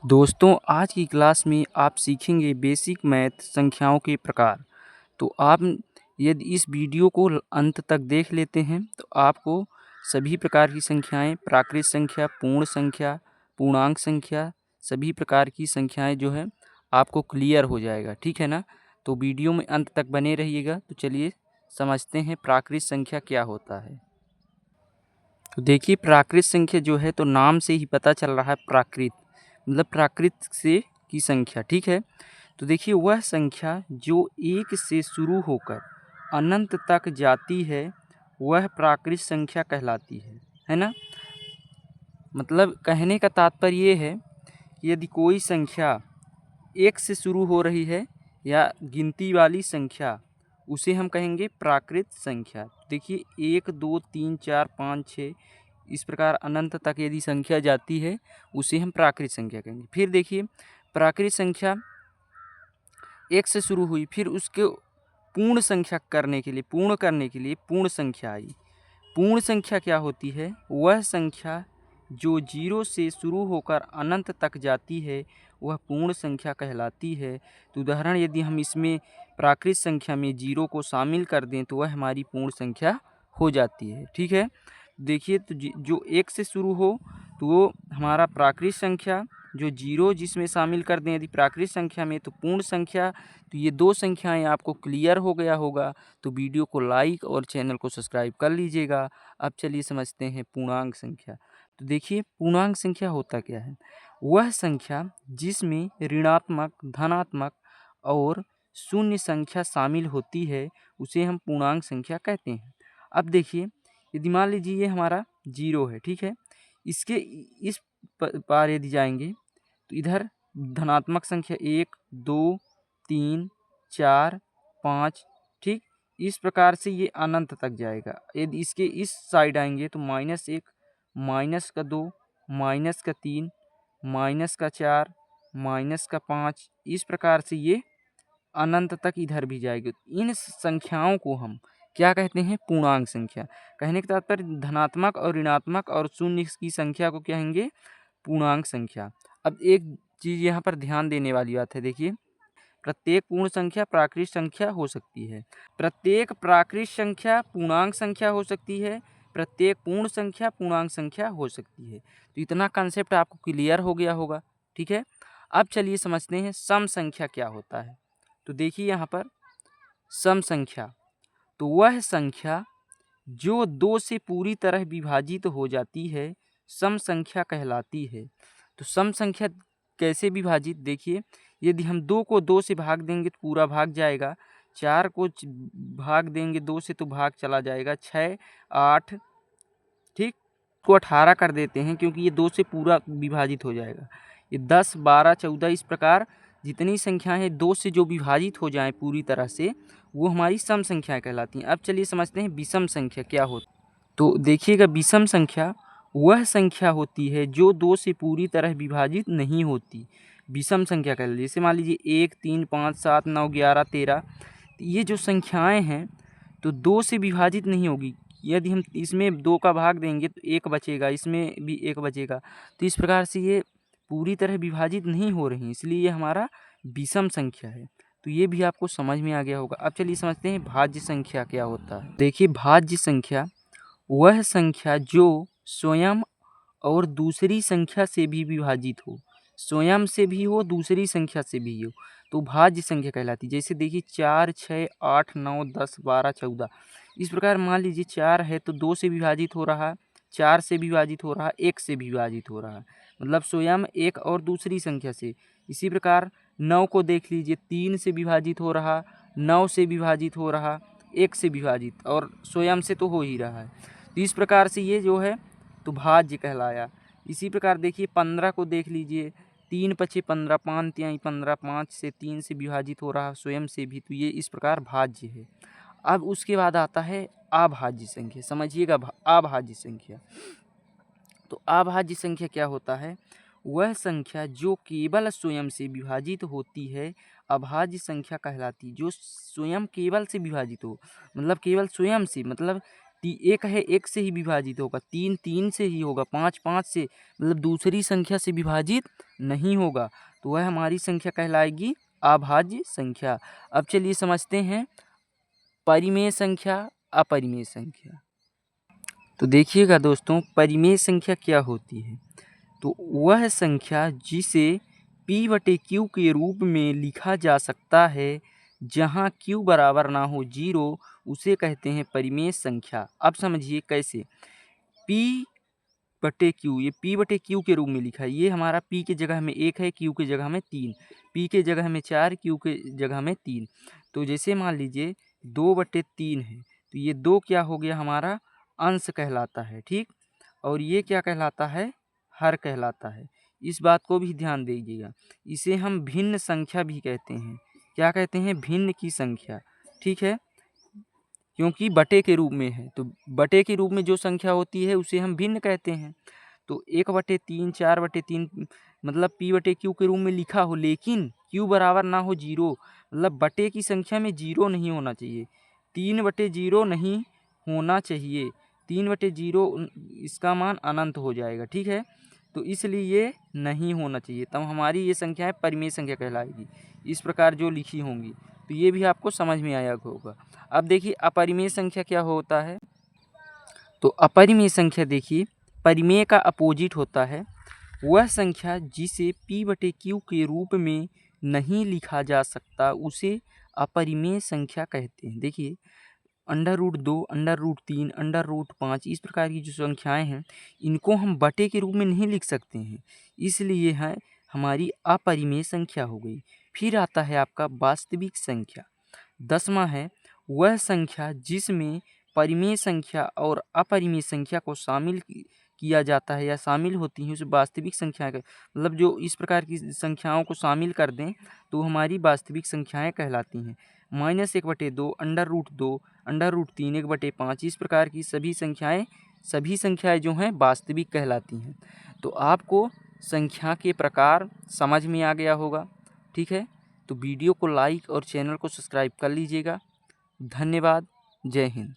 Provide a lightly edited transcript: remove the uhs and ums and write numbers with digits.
दोस्तों आज की क्लास में आप सीखेंगे बेसिक मैथ संख्याओं के प्रकार। तो आप यदि इस वीडियो को अंत तक देख लेते हैं तो आपको सभी प्रकार की संख्याएं, प्राकृत संख्या, पूर्ण संख्या, पूर्णांक संख्या, सभी प्रकार की संख्याएं जो है आपको क्लियर हो जाएगा। ठीक है ना? तो वीडियो में अंत तक बने रहिएगा। तो चलिए समझते हैं प्राकृत संख्या क्या होता है। तो देखिए प्राकृत संख्या जो है तो नाम से ही पता चल रहा है प्राकृत मतलब प्राकृत से की संख्या। ठीक है, तो देखिए वह संख्या जो एक से शुरू होकर अनंत तक जाती है वह प्राकृत संख्या कहलाती है ना। मतलब कहने का तात्पर्य ये है कि यदि कोई संख्या एक से शुरू हो रही है या गिनती वाली संख्या उसे हम कहेंगे प्राकृत संख्या। देखिए 1 2 3 4 5 6 इस प्रकार अनंत तक यदि संख्या जाती है उसे हम प्राकृत संख्या कहेंगे। फिर देखिए प्राकृत संख्या एक से शुरू हुई, फिर उसके पूर्ण संख्या करने के लिए पूर्ण संख्या आई। पूर्ण संख्या क्या होती है? वह संख्या जो 0 से शुरू होकर अनंत तक जाती है वह पूर्ण संख्या कहलाती है। तो उदाहरण यदि हम इसमें प्राकृत संख्या में 0 को शामिल कर दें तो वह हमारी पूर्ण संख्या हो जाती है। ठीक है, देखिए तो जो 1 से शुरू हो तो वो हमारा प्राकृत संख्या, जो 0 जिसमें शामिल कर दें यदि प्राकृत संख्या में तो पूर्ण संख्या। तो ये दो संख्याएं आपको क्लियर हो गया होगा। तो वीडियो को लाइक और चैनल को सब्सक्राइब कर लीजिएगा। अब चलिए समझते हैं पूर्णांक संख्या। तो देखिए पूर्णांक संख्या होता क्या है? वह संख्या जिसमें ऋणात्मक, धनात्मक और शून्य संख्या शामिल होती है उसे हम पूर्णांक संख्या कहते हैं। अब देखिए यदि मान लीजिए ये हमारा 0 है, ठीक है, इसके इस पार यदि जाएंगे तो इधर धनात्मक संख्या 1 2 3 4 5, ठीक, इस प्रकार से ये अनंत तक जाएगा। यदि इसके इस साइड आएंगे तो -1, -2, -3, -4, -5, इस प्रकार से ये अनंत तक इधर भी जाएगी। इन संख्याओं को हम क्या कहते हैं? पूर्णांक संख्या। कहने का तात्पर्य धनात्मक और ऋणात्मक और शून्य की संख्या को कहेंगे पूर्णांक संख्या। अब एक चीज़ यहाँ पर ध्यान देने वाली बात है। देखिए प्रत्येक पूर्ण संख्या प्राकृत संख्या हो सकती है, प्रत्येक प्राकृत संख्या पूर्णांक संख्या हो सकती है, प्रत्येक पूर्ण संख्या पूर्णांक संख्या हो सकती है। तो इतना कंसेप्ट आपको क्लियर हो गया होगा। ठीक है, अब चलिए समझते हैं सम संख्या क्या होता है। तो देखिए यहाँ पर सम संख्या तो वह संख्या जो 2 से पूरी तरह विभाजित हो जाती है सम संख्या कहलाती है। तो सम संख्या कैसे विभाजित? देखिए यदि हम 2 को 2 से भाग देंगे तो पूरा भाग जाएगा, 4 को भाग देंगे 2 से तो भाग चला जाएगा, 6 8, ठीक, को 18 कर देते हैं क्योंकि ये 2 से पूरा विभाजित हो जाएगा। ये 10 12 14 इस प्रकार जितनी संख्याएं हैं 2 से जो विभाजित हो जाएं पूरी तरह से वो हमारी सम संख्याएं कहलाती हैं। अब चलिए समझते हैं विषम संख्या क्या होती। तो देखिएगा विषम संख्या वह संख्या होती है जो 2 से पूरी तरह विभाजित नहीं होती, विषम संख्या कहलाती है। जैसे मान लीजिए 1 3 5 7 9 11 13, ये जो संख्याएं हैं तो 2 से विभाजित नहीं होगी। यदि हम इसमें 2 का भाग देंगे तो 1 बचेगा, इसमें भी 1 बचेगा। तो इस प्रकार से ये पूरी तरह विभाजित नहीं हो रही, इसलिए ये हमारा विषम संख्या है। तो ये भी आपको समझ में आ गया होगा। अब चलिए समझते हैं भाज्य संख्या क्या होता है। देखिए भाज्य संख्या वह संख्या जो स्वयं और दूसरी संख्या से भी विभाजित हो, स्वयं से भी हो दूसरी संख्या से भी हो, तो भाज्य संख्या कहलाती है। जैसे देखिए 4 6 8 9 10 12 14, इस प्रकार मान लीजिए 4 है तो 2 से विभाजित हो रहा है, 4 से विभाजित हो रहा है, 1 से विभाजित हो रहा है, मतलब स्वयं एक और दूसरी संख्या से। इसी प्रकार 9 को देख लीजिए 3 से विभाजित हो रहा, 9 से विभाजित हो रहा, 1 से विभाजित और स्वयं से तो हो ही रहा है। तो इस प्रकार से ये जो है तो भाज्य कहलाया। इसी प्रकार देखिए 15 को देख लीजिए, 3 पचे 15, 5 तिहाई 15, 5 से 3 से विभाजित हो रहा स्वयं से भी, तो ये इस प्रकार भाज्य है। अब उसके बाद आता है अभाज्य संख्या। समझिएगा अभाज्य संख्या। तो अभाज्य संख्या क्या होता है? वह संख्या जो केवल स्वयं से विभाजित होती है अभाज्य संख्या कहलाती। जो स्वयं केवल से विभाजित हो, मतलब केवल स्वयं से, मतलब एक है एक से ही विभाजित होगा, 3 3 से ही होगा, 5 5 से, मतलब दूसरी संख्या से विभाजित नहीं होगा, तो वह हमारी संख्या कहलाएगी अभाज्य संख्या। अब चलिए समझते हैं परिमेय संख्या, अपरिमेय संख्या। तो देखिएगा दोस्तों, परिमेय संख्या क्या होती है? तो वह संख्या जिसे P/Q के रूप में लिखा जा सकता है जहाँ Q बराबर ना हो 0, उसे कहते हैं परिमेय संख्या। अब समझिए कैसे। P/Q, ये P/Q के रूप में लिखा है। ये हमारा P के जगह में 1 है, Q के जगह में 3, P के जगह में 4, Q के जगह में 3। तो जैसे मान लीजिए 2/3 है, तो ये 2 क्या हो गया हमारा अंश कहलाता है, ठीक। और ये क्या कहलाता है? हर कहलाता है। इस बात को भी ध्यान दीजिएगा। इसे हम भिन्न संख्या भी कहते हैं। क्या कहते हैं? भिन्न की संख्या, ठीक है, क्योंकि बटे के रूप में है। तो बटे के रूप में जो संख्या होती है उसे हम भिन्न कहते हैं। तो 1/3, 4/3, मतलब P/Q के रूप में लिखा हो, लेकिन Q बराबर ना हो 0, मतलब बटे की संख्या में 0 नहीं होना चाहिए, 3/0 नहीं होना चाहिए। 3/0 इसका मान अनंत हो जाएगा, ठीक है। तो इसलिए ये नहीं होना चाहिए, तब हमारी ये संख्या परिमेय संख्या कहलाएगी। इस प्रकार जो लिखी होंगी, तो ये भी आपको समझ में आया होगा। अब देखिए अपरिमेय संख्या क्या होता है। तो अपरिमेय संख्या देखिए, परिमेय का अपोजिट होता है वह संख्या जिसे P/Q के रूप में नहीं लिखा जा सकता, उसे अपरिमेय संख्या कहते हैं। देखिए √2, √3, √5 इस प्रकार की जो संख्याएं हैं, इनको हम बटे के रूप में नहीं लिख सकते हैं, इसलिए है हमारी अपरिमेय संख्या हो गई। फिर आता है आपका वास्तविक संख्या। 10वां है वह संख्या जिसमें परिमेय संख्या और अपरिमेय संख्या को शामिल किया जाता है या शामिल होती हैं, उसे वास्तविक संख्या का, मतलब जो इस प्रकार की संख्याओं को शामिल कर दें तो हमारी वास्तविक संख्याएं कहलाती हैं। -1/2, √2, √3, 1/5 इस प्रकार की सभी संख्याएं जो हैं वास्तविक कहलाती हैं। तो आपको संख्या के प्रकार समझ में आ गया होगा, ठीक है। तो वीडियो को लाइक और चैनल को सब्सक्राइब कर लीजिएगा। धन्यवाद। जय हिंद।